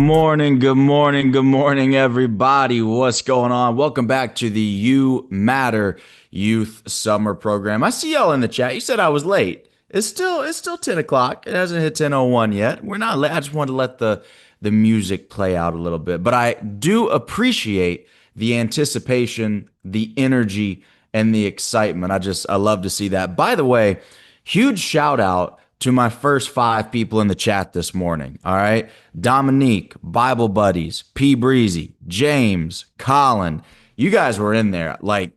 Good morning, everybody. What's going on? Welcome back to the You Matter Youth Summer Program. I see y'all in the chat. You said I was late. It's still 10 o'clock. It hasn't hit 10:01 yet. We're not late. I just wanted to let the music play out a little bit. But I do appreciate the anticipation, the energy, and the excitement. I love to see that. By the way, huge shout out to my first five people in the chat this morning. All right. Dominique, Bible Buddies, P Breezy, James, Colin. You guys were in there eight,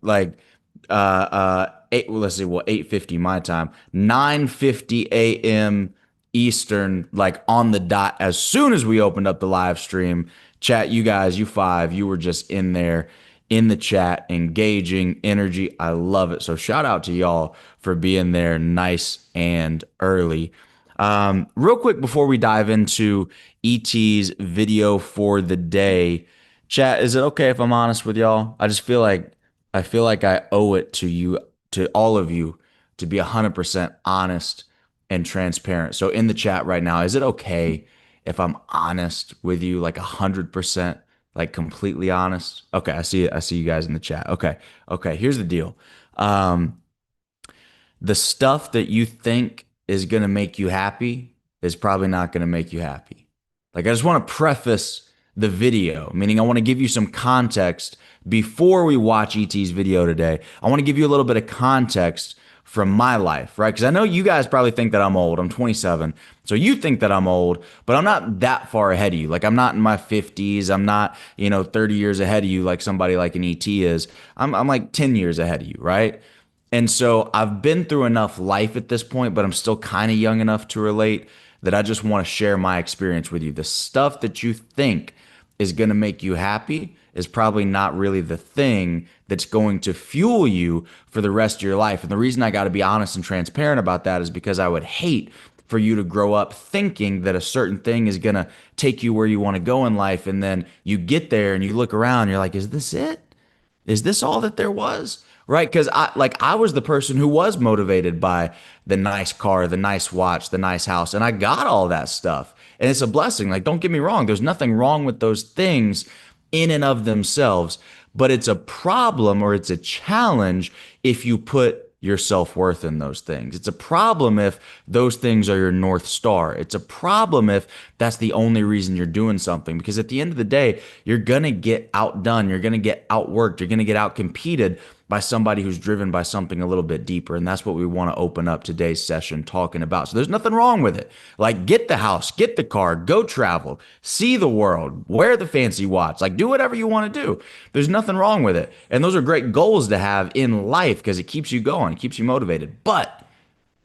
well, let's see, well, 8:50 my time, 9:50 a.m. Eastern, like on the dot as soon as we opened up the live stream. Chat, you guys, you five, you were just in there in the chat, engaging energy. I love it. So shout out to y'all for being there nice and early. Real quick before we dive into ET's video for the day, chat, is it okay if I'm honest with y'all? I feel like I owe it to you, to all of you, to be 100% honest and transparent. So in the chat right now, is it okay if I'm honest with you, like 100%? Like completely honest. Okay, I see it. I see you guys in the chat. Okay. Here's the deal. The stuff that you think is gonna make you happy is probably not gonna make you happy. Like I just want to preface the video, meaning I want to give you some context before we watch ET's video today. I want to give you a little bit of context from my life, right? Because I know you guys probably think that I'm old. I'm 27. So you think that I'm old, but I'm not that far ahead of you. Like I'm not in my 50s. I'm not, 30 years ahead of you like somebody like an ET is. I'm like 10 years ahead of you, right? And so I've been through enough life at this point, but I'm still kind of young enough to relate that I just want to share my experience with you. The stuff that you think is going to make you happy is probably not really the thing that's going to fuel you for the rest of your life. And the reason I got to be honest and transparent about that is because I would hate for you to grow up thinking that a certain thing is going to take you where you want to go in life. And then you get there and you look around and you're like, is this it? Is this all that there was? Right? Because I was the person who was motivated by the nice car, the nice watch, the nice house, and I got all that stuff. And it's a blessing. Like, don't get me wrong. There's nothing wrong with those things in and of themselves, but it's a problem or it's a challenge if you put your self-worth in those things. It's a problem if those things are your North Star. It's a problem if that's the only reason you're doing something, because at the end of the day, you're going to get outdone. You're going to get outworked. You're going to get outcompeted by somebody who's driven by something a little bit deeper. And that's what we want to open up today's session talking about. So there's nothing wrong with it. Like, get the house, get the car, go travel, see the world, wear the fancy watch, like do whatever you want to do. There's nothing wrong with it. And those are great goals to have in life because it keeps you going, it keeps you motivated. But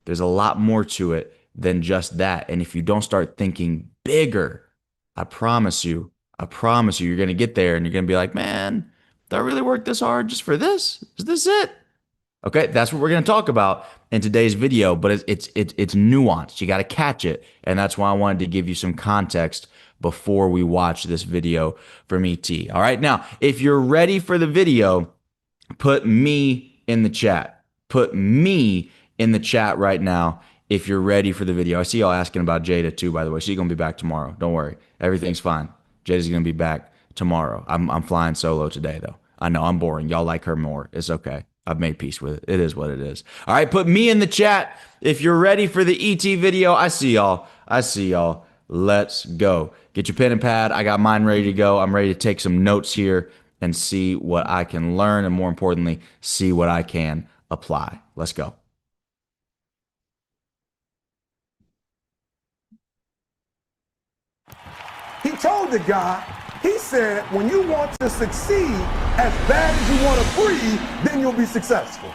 there's a lot more to it than just that. And if you don't start thinking bigger, I promise you, you're going to get there and you're going to be like, man, did I really work this hard just for this? Is this it? Okay, that's what we're going to talk about in today's video, but it's nuanced. You got to catch it, and that's why I wanted to give you some context before we watch this video from ET. All right, now, if you're ready for the video, put me in the chat. Put me in the chat right now if you're ready for the video. I see y'all asking about Jada too, by the way. She's going to be back tomorrow. Don't worry. Everything's fine. Jada's going to be back tomorrow. I'm flying solo today, though. I know I'm boring. Y'all like her more. It's okay. I've made peace with it. It is what it is. All right, put me in the chat if you're ready for the ET video. I see y'all. Let's go. Get your pen and pad. I got mine ready to go. I'm ready to take some notes here and see what I can learn, and more importantly, see what I can apply. Let's go. He told the guy, he said, when you want to succeed as bad as you want to breathe, then you'll be successful.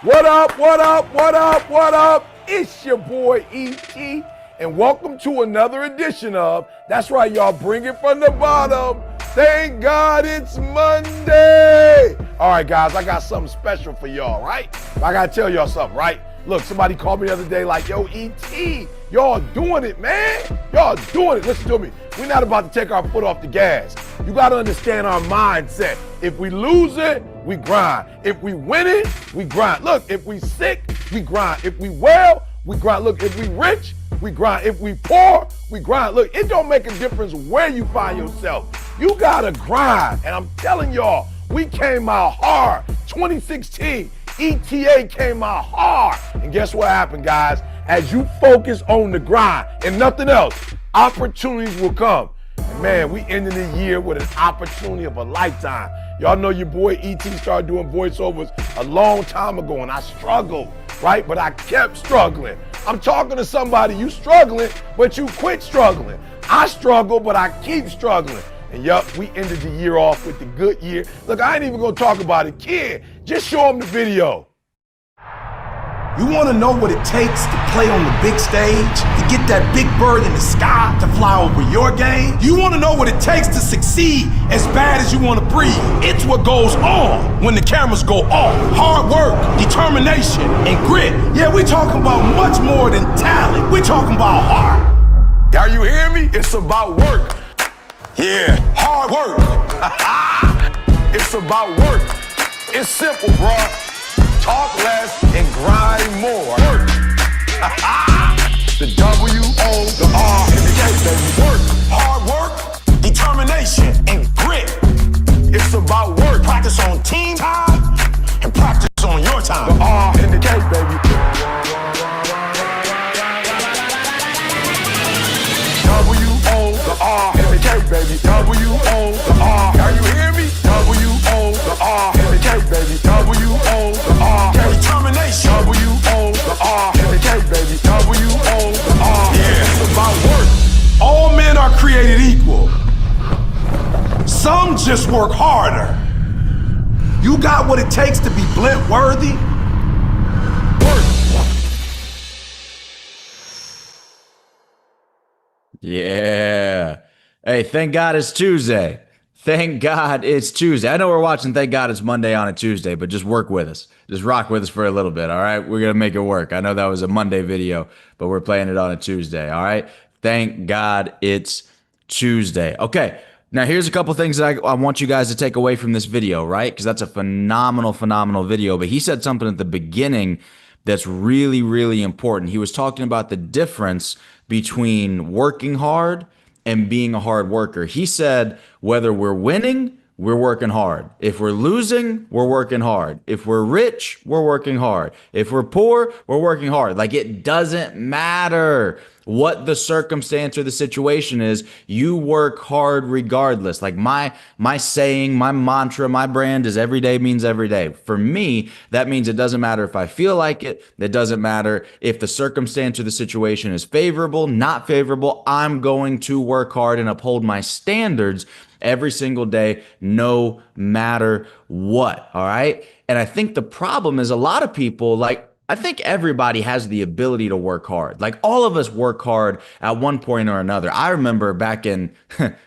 What up, what up, what up, what up? It's your boy E.T. and welcome to another edition of, that's right, y'all, bring it from the bottom. Thank God it's Monday. All right, guys, I got something special for y'all, right? I got to tell y'all something, right? Look, somebody called me the other day like, yo, E.T., y'all doing it, man. Y'all doing it. Listen to me. We're not about to take our foot off the gas. You got to understand our mindset. If we lose it, we grind. If we win it, we grind. Look, if we sick, we grind. If we well, we grind. Look, if we rich, we grind. If we poor, we grind. Look, it don't make a difference where you find yourself. You gotta grind. And I'm telling y'all, we came out hard. 2016, ETA came out hard. And guess what happened, guys? As you focus on the grind and nothing else, opportunities will come. And man, we ended the year with an opportunity of a lifetime. Y'all know your boy ET started doing voiceovers a long time ago, and I struggled, right? But I kept struggling. I'm talking to somebody, you struggling, but you quit struggling. I struggle, but I keep struggling. And yup, we ended the year off with the good year. Look, I ain't even gonna talk about it. Kid, just show them the video. You want to know what it takes to play on the big stage, to get that big bird in the sky, to fly over your game? You want to know what it takes to succeed as bad as you want to breathe? It's what goes on when the cameras go off. Hard work, determination, and grit. Yeah, we're talking about much more than talent. We're talking about heart. Are you hear me? It's about work. Yeah, hard work. It's about work. It's simple, bro. Talk less and grind more. Work. The W-O, the R, and the K, baby. Work. Hard work, determination, and grit. It's about work. Practice on team time and practice on your time. The R and the K, baby. W-O, the R and the K, baby. W-O, the R. Are you hear me? W-O, the R and the K, baby. W-O, the R. Determination. W-O, the R and the K, baby. W-O, the R. Yeah. It's about work. All men are created equal. Some just work harder. You got what it takes to be blimp worthy? Yeah. Hey, thank God it's Tuesday. Thank God it's Tuesday. I know we're watching Thank God It's Monday on a Tuesday, but just work with us. Just rock with us for a little bit, all right? We're going to make it work. I know that was a Monday video, but we're playing it on a Tuesday, all right? Thank God it's Tuesday. Okay, now here's a couple things that I want you guys to take away from this video, right? Because that's a phenomenal video. But he said something at the beginning that's really, really important. He was talking about the difference between working hard and being a hard worker. He said, whether we're winning, we're working hard. If we're losing, we're working hard. If we're rich, we're working hard. If we're poor, we're working hard. Like, it doesn't matter what the circumstance or the situation is. You work hard regardless. Like my saying, my mantra, my brand is every day means every day. For me, that means it doesn't matter if I feel like it. It doesn't matter if the circumstance or the situation is favorable, not favorable. I'm going to work hard and uphold my standards every single day, no matter what. All right. And I think the problem is a lot of people, like, I think everybody has the ability to work hard. Like, all of us work hard at one point or another. I remember back in,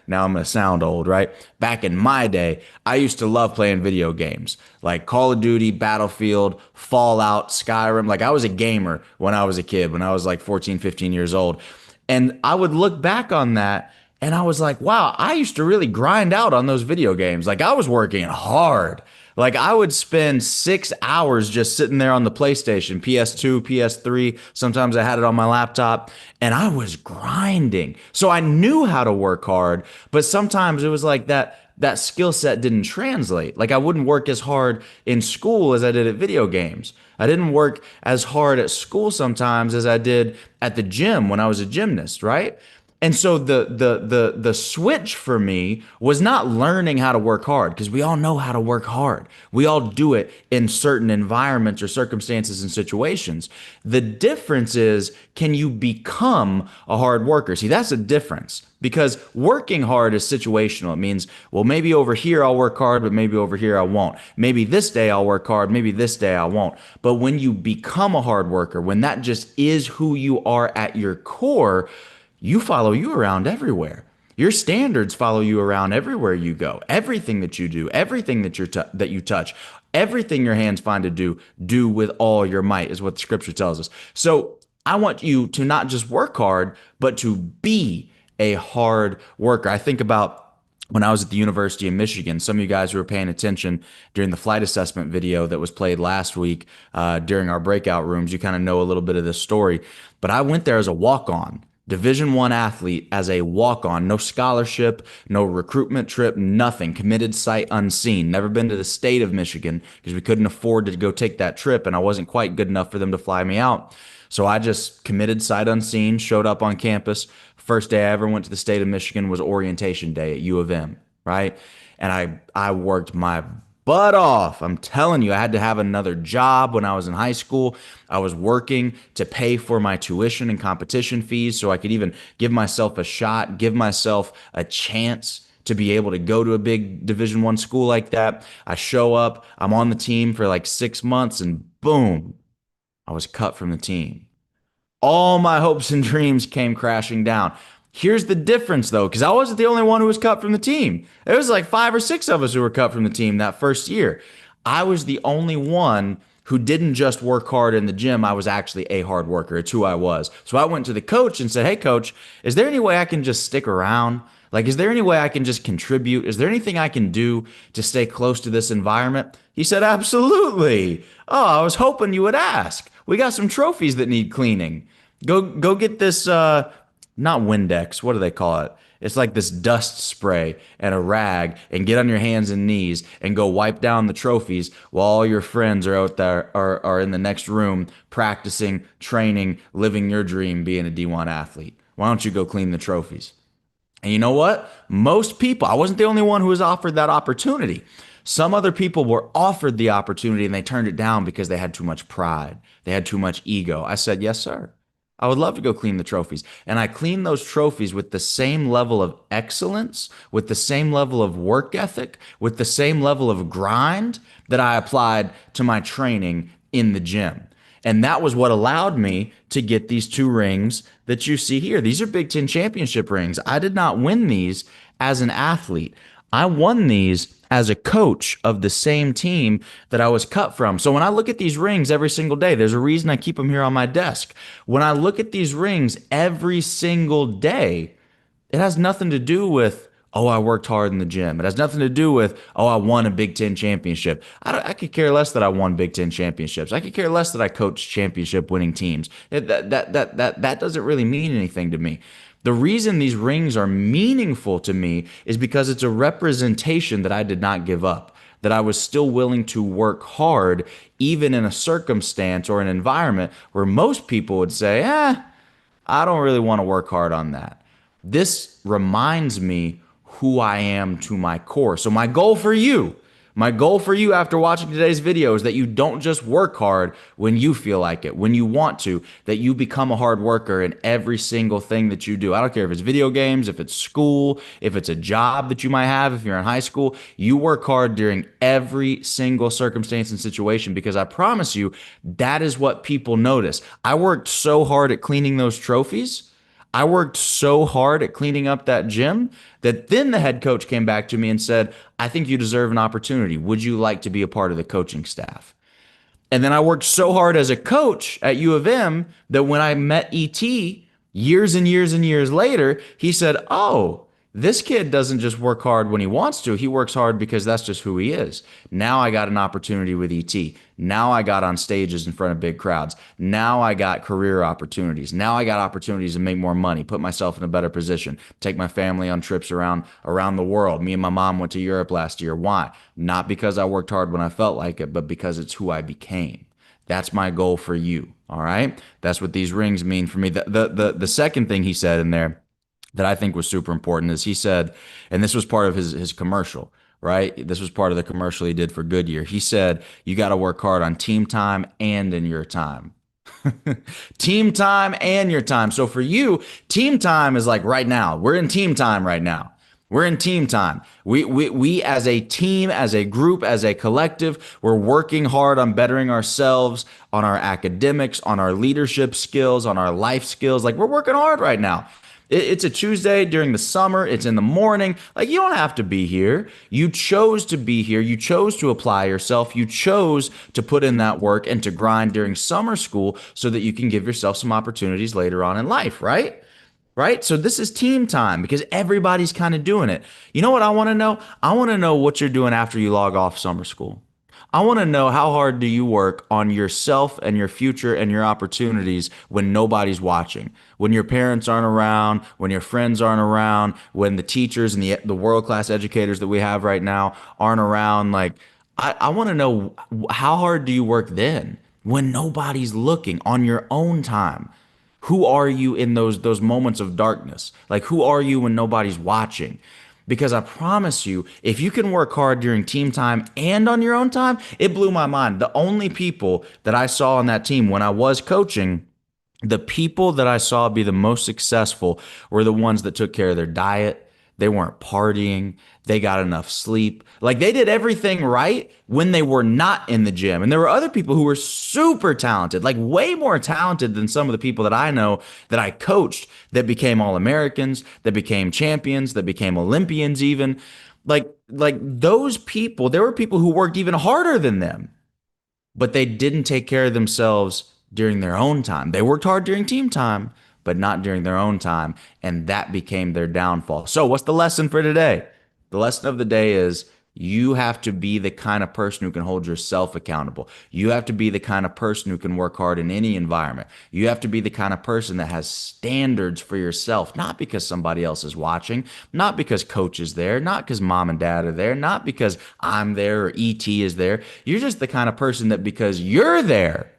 now I'm going to sound old, right? Back in my day, I used to love playing video games like Call of Duty, Battlefield, Fallout, Skyrim. Like, I was a gamer when I was a kid, when I was like 14, 15 years old. And I would look back on that and I was like, wow, I used to really grind out on those video games. Like, I was working hard. Like, I would spend 6 hours just sitting there on the PlayStation, PS2, PS3. Sometimes I had it on my laptop, and I was grinding. So I knew how to work hard, but sometimes it was like that skill set didn't translate. Like, I wouldn't work as hard in school as I did at video games. I didn't work as hard at school sometimes as I did at the gym when I was a gymnast, right? And so the switch for me was not learning how to work hard, because we all know how to work hard. We all do it in certain environments or circumstances and situations. The difference is, can you become a hard worker? See, that's the difference, because working hard is situational. It means, well, maybe over here I'll work hard, but maybe over here I won't. Maybe this day I'll work hard, maybe this day I won't. But when you become a hard worker, when that just is who you are at your core, you follow you around everywhere. Your standards follow you around everywhere you go. Everything that you do, everything that you touch, everything your hands find to do with all your might, is what the scripture tells us. So I want you to not just work hard, but to be a hard worker. I think about when I was at the University of Michigan. Some of you guys who were paying attention during the flight assessment video that was played last week during our breakout rooms, you kind of know a little bit of this story. But I went there as a walk-on. Division I athlete as a walk-on, no scholarship, no recruitment trip, nothing. Committed sight unseen. Never been to the state of Michigan because we couldn't afford to go take that trip, and I wasn't quite good enough for them to fly me out. So I just committed sight unseen, showed up on campus. First day I ever went to the state of Michigan was orientation day at U of M, right? And I worked my butt off. I'm telling you, I had to have another job when I was in high school. I was working to pay for my tuition and competition fees so I could even give myself a shot, give myself a chance to be able to go to a big Division I school like that. I show up, I'm on the team for like 6 months, and boom, I was cut from the team. All my hopes and dreams came crashing down. Here's the difference, though, because I wasn't the only one who was cut from the team. There was like 5 or 6 of us who were cut from the team that first year. I was the only one who didn't just work hard in the gym. I was actually a hard worker. It's who I was. So I went to the coach and said, "Hey, coach, is there any way I can just stick around? Like, is there any way I can just contribute? Is there anything I can do to stay close to this environment?" He said, "Absolutely. Oh, I was hoping you would ask. We got some trophies that need cleaning. Go get this, not Windex, what do they call it? It's like this dust spray and a rag, and get on your hands and knees and go wipe down the trophies while all your friends are out there are in the next room practicing, training, living your dream, being a D1 athlete. Why don't you go clean the trophies?" And you know what? Most people, I wasn't the only one who was offered that opportunity. Some other people were offered the opportunity and they turned it down because they had too much pride. They had too much ego. I said, "Yes, sir. I would love to go clean the trophies." And I cleaned those trophies with the same level of excellence, with the same level of work ethic, with the same level of grind that I applied to my training in the gym. And that was what allowed me to get these 2 rings that you see here. These are Big Ten championship rings. I did not win these as an athlete. I won these as a coach of the same team that I was cut from. So when I look at these rings every single day, there's a reason I keep them here on my desk. When I look at these rings every single day, it has nothing to do with, oh, I worked hard in the gym. It has nothing to do with, oh, I won a Big Ten championship. I could care less that I won Big Ten championships. I could care less that I coached championship winning teams. That doesn't really mean anything to me. The reason these rings are meaningful to me is because it's a representation that I did not give up, that I was still willing to work hard, even in a circumstance or an environment where most people would say, I don't really want to work hard on that. This reminds me who I am to my core. So my goal for you after watching today's video is that you don't just work hard when you feel like it, when you want to, that you become a hard worker in every single thing that you do. I don't care if it's video games, if it's school, if it's a job that you might have, if you're in high school, you work hard during every single circumstance and situation, because I promise you, that is what people notice. I worked so hard at cleaning those trophies. I worked so hard at cleaning up that gym that then the head coach came back to me and said, "I think you deserve an opportunity. Would you like to be a part of the coaching staff?" And then I worked so hard as a coach at U of M that when I met ET years and years and years later, he said, "Oh, this kid doesn't just work hard when he wants to. He works hard because that's just who he is." Now I got an opportunity with ET. Now I got on stages in front of big crowds. Now I got career opportunities. Now I got opportunities to make more money, put myself in a better position, take my family on trips around the world. Me and my mom went to Europe last year. Why? Not because I worked hard when I felt like it, but because it's who I became. That's my goal for you. All right? That's what these rings mean for me. The second thing he said in there that I think was super important is he said, and this was part of his commercial, right? This was part of the commercial he did for Goodyear. He said, "You got to work hard on team time and in your time." Team time and your time. So for you, team time is like right now. We're in team time right now. We're in team time. We as a team, as a group, as a collective, we're working hard on bettering ourselves, on our academics, on our leadership skills, on our life skills. Like, we're working hard right now. It's a Tuesday during the summer. It's in the morning. Like, you don't have to be here. You chose to be here. You chose to apply yourself. You chose to put in that work and to grind during summer school so that you can give yourself some opportunities later on in life, right? right? So this is team time because everybody's kind of doing it. You know what I want to know? I want to know what you're doing after you log off summer school. I want to know how hard do you work on yourself and your future and your opportunities when nobody's watching, when your parents aren't around, when your friends aren't around, when the teachers and the world-class educators that we have right now aren't around. Like, I want to know how hard do you work then when nobody's looking on your own time? Who are you in those moments of darkness? Like, who are you when nobody's watching? Because I promise you, if you can work hard during team time and on your own time, it blew my mind. The only people that I saw on that team when I was coaching, the people that I saw be the most successful were the ones that took care of their diet. They weren't partying. They got enough sleep. Like, they did everything right when they were not in the gym. And there were other people who were super talented, like way more talented than some of the people that I know that I coached that became All-Americans, that became champions, that became Olympians even. Like those people, there were people who worked even harder than them, but they didn't take care of themselves during their own time. They worked hard during team time, but not during their own time. And that became their downfall. So what's the lesson for today? The lesson of the day is you have to be the kind of person who can hold yourself accountable. You have to be the kind of person who can work hard in any environment. You have to be the kind of person that has standards for yourself, not because somebody else is watching, not because coach is there, not because mom and dad are there, not because I'm there or ET is there. You're just the kind of person that because you're there,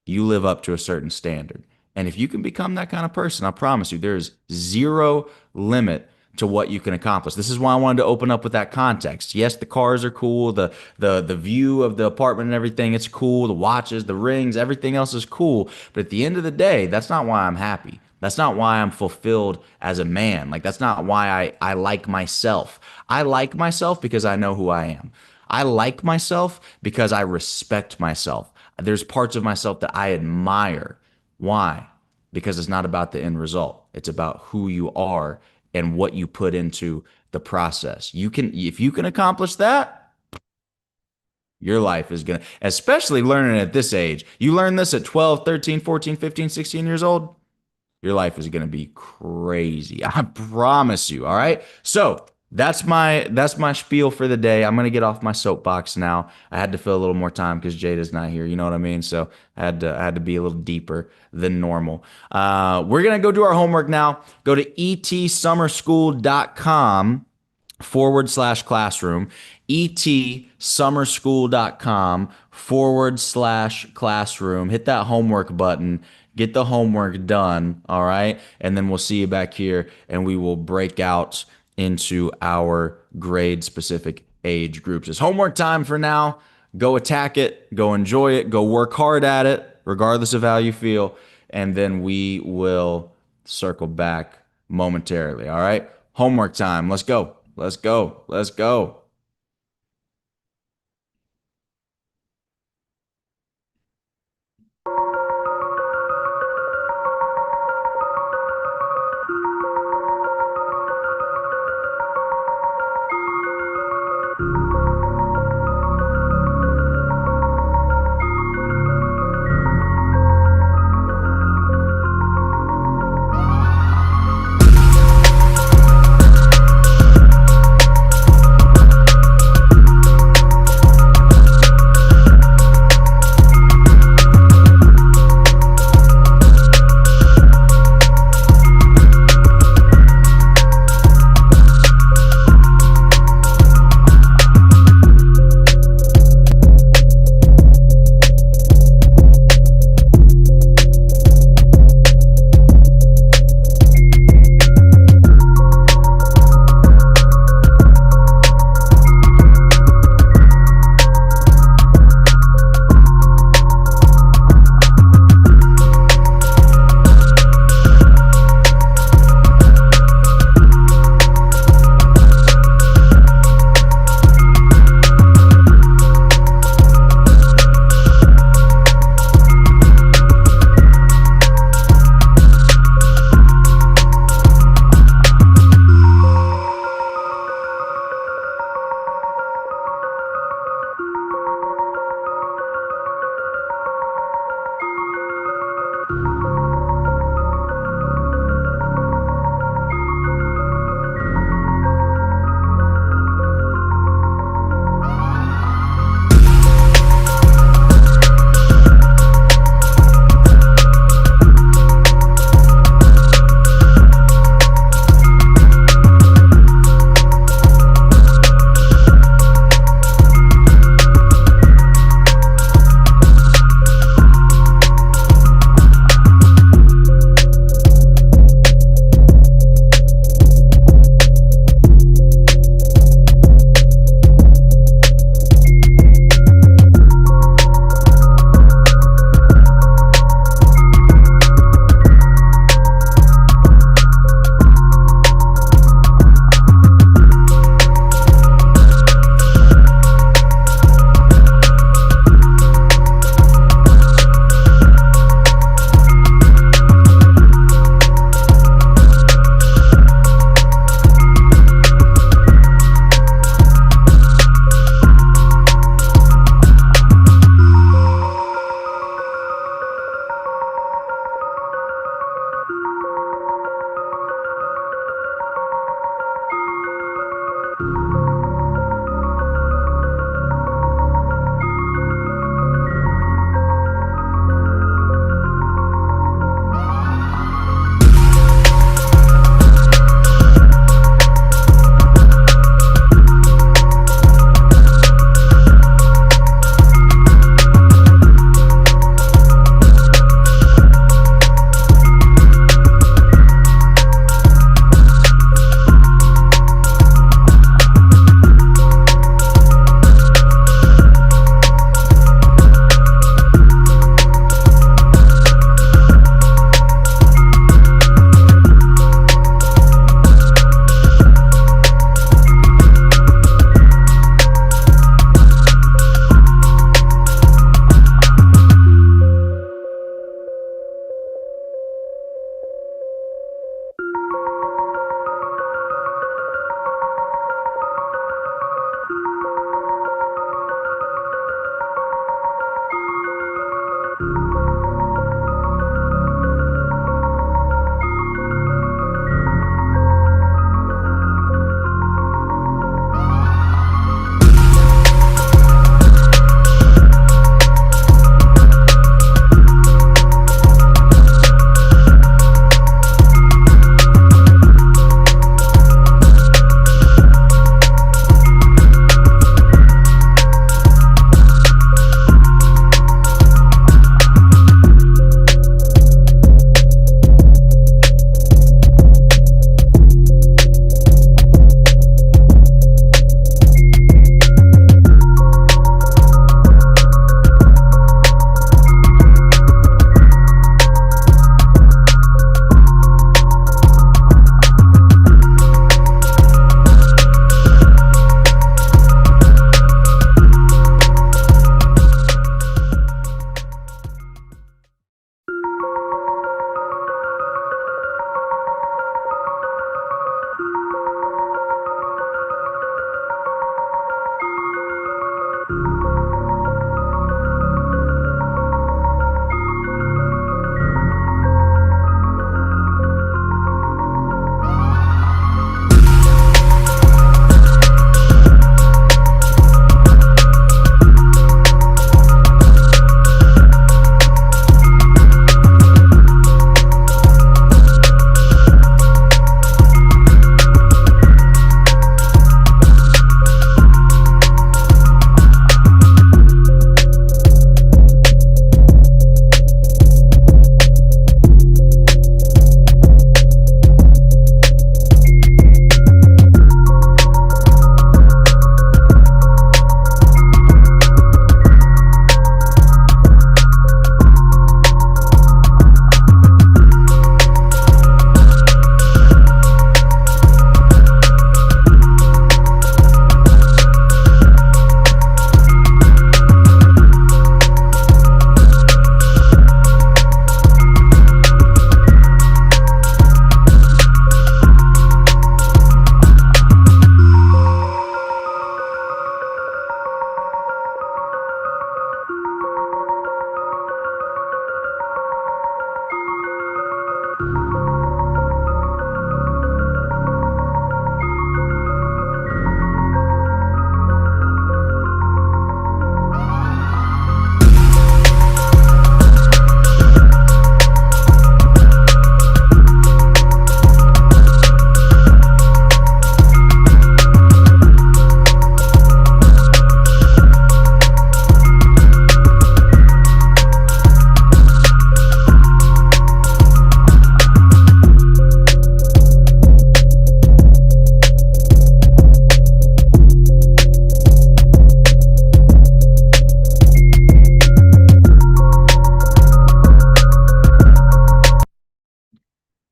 you live up to a certain standard. And if you can become that kind of person, I promise you, there's zero limit to what you can accomplish. This is why I wanted to open up with that context. Yes, the cars are cool, the view of the apartment and everything, it's cool, the watches, the rings, everything else is cool. But at the end of the day, that's not why I'm happy. That's not why I'm fulfilled as a man. Like, that's not why I like myself. I like myself because I know who I am. I like myself because I respect myself. There's parts of myself that I admire. Why? Because it's not about the end result. It's about who you are and what you put into the process. If you can accomplish that, your life is going to, especially learning at this age. You learn this at 12, 13, 14, 15, 16 years old, your life is going to be crazy. I promise you. All right. So that's my spiel for the day. I'm going to get off my soapbox now. I had to fill a little more time because Jada's not here. You know what I mean? So I had to be a little deeper than normal. We're going to go do our homework now. Go to etsummerschool.com/classroom, etsummerschool.com/classroom. Hit that homework button. Get the homework done. All right. And then we'll see you back here and we will break out into our grade specific age groups. It's homework time for now. Go attack it, go enjoy it, go work hard at it, regardless of how you feel. And then we will circle back momentarily. All right. Homework time. Let's go. Let's go. Let's go.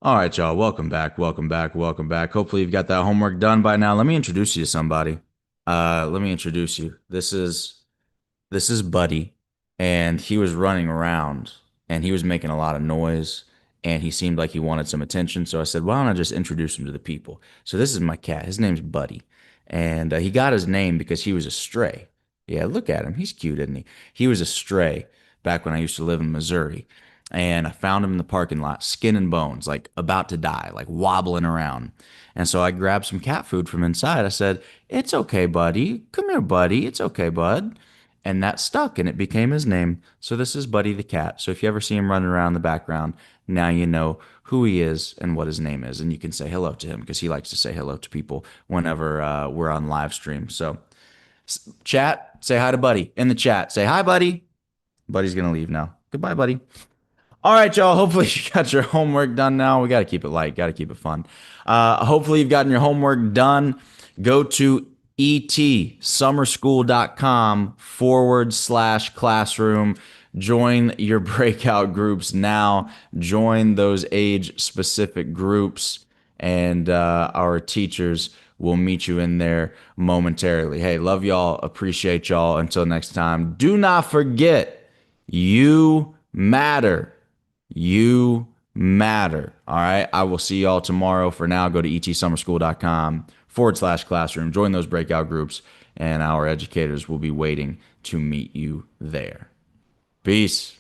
All right, y'all. Welcome back. Welcome back. Welcome back. Hopefully, you've got that homework done by now. Let me introduce you to somebody. Let me introduce you. This is Buddy, and he was running around and he was making a lot of noise, and he seemed like he wanted some attention. So I said, "Why don't I just introduce him to the people?" So this is my cat. His name's Buddy, and he got his name because he was a stray. Yeah, look at him. He's cute, isn't he? He was a stray back when I used to live in Missouri. And I found him in the parking lot, skin and bones, like about to die, like wobbling around. And so I grabbed some cat food from inside. I said, "It's okay, buddy. Come here, buddy. It's okay, bud." And that stuck and it became his name. So this is Buddy the cat. So if you ever see him running around in the background, now you know who he is and what his name is. And you can say hello to him because he likes to say hello to people whenever we're on live stream. So chat, say hi to Buddy in the chat. Say hi, Buddy. Buddy's going to leave now. Goodbye, Buddy. All right, y'all. Hopefully you got your homework done now. We got to keep it light, got to keep it fun. Hopefully you've gotten your homework done. Go to etsummerschool.com/classroom. Join your breakout groups now. Join those age specific groups, and our teachers will meet you in there momentarily. Hey, love y'all. Appreciate y'all. Until next time, do not forget, you matter. You matter. All right. I will see y'all tomorrow. For now, go to etsummerschool.com/classroom. Join those breakout groups, and our educators will be waiting to meet you there. Peace.